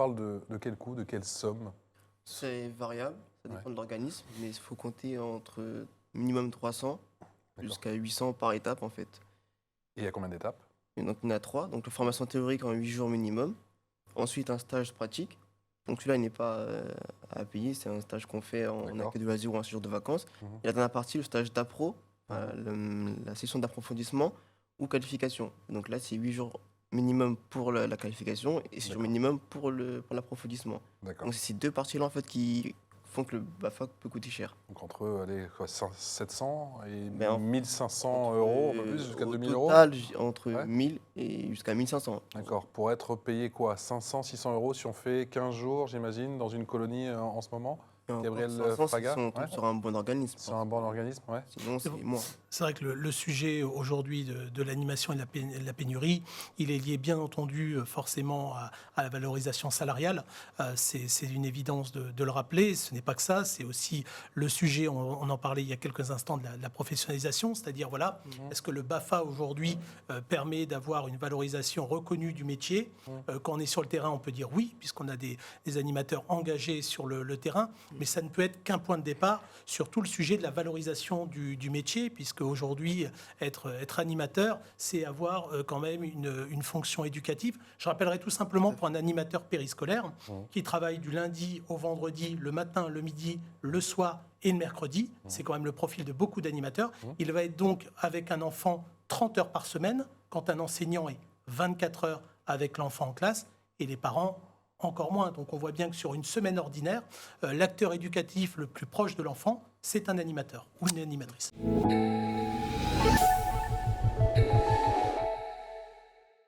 parle de quel coût, de quelle somme? C'est variable, ça dépend Ouais. de l'organisme, mais il faut compter entre minimum 300 D'accord. jusqu'à 800 par étape en fait. Et il y a combien d'étapes? Et donc il y en a 3, donc la formation théorique en 8 jours minimum, ensuite un stage pratique, donc celui-là il n'est pas à payer, c'est un stage qu'on fait en D'accord. accueil de loisirs ou un séjour de vacances. Mhm. Et la dernière partie, le stage d'appro, la session d'approfondissement ou qualification. Donc là c'est 8 jours minimum pour la qualification et 6 jours D'accord. minimum pour l'approfondissement. D'accord. Donc c'est ces deux parties-là en fait qui font que le BAFA peut coûter cher. Donc entre allez, quoi, 700 et Ben, en- 1500 euros, un peu plus, jusqu'à Au 2000 euros? total, entre Ouais. 1000 et jusqu'à 1500. D'accord. Pour être payé quoi? 500, 600 euros si on fait 15 jours, j'imagine, dans une colonie en ce moment? Et encore, Gabriel 500, Fraga, si on tombe ouais. sur un bon organisme. Sur un bon organisme, ouais. Sinon, c'est bon. moins. C'est vrai que le sujet aujourd'hui de l'animation et de la pénurie, il est lié bien entendu forcément à la valorisation salariale. C'est une évidence de le rappeler. Ce n'est pas que ça, c'est aussi le sujet, on en parlait il y a quelques instants, de la professionnalisation, c'est-à-dire voilà, est-ce que le BAFA aujourd'hui permet d'avoir une valorisation reconnue du métier? Quand on est sur le terrain, on peut dire oui, puisqu'on a des animateurs engagés sur le terrain, mais ça ne peut être qu'un point de départ sur tout le sujet de la valorisation du métier, puisque aujourd'hui, être animateur, c'est avoir quand même une fonction éducative. Je rappellerai tout simplement pour un animateur périscolaire qui travaille du lundi au vendredi, le matin, le midi, le soir et le mercredi, c'est quand même le profil de beaucoup d'animateurs. Il va être donc avec un enfant 30 heures par semaine, quand un enseignant est 24 heures avec l'enfant en classe, et les parents encore moins. Donc on voit bien que sur une semaine ordinaire, l'acteur éducatif le plus proche de l'enfant, c'est un animateur ou une animatrice.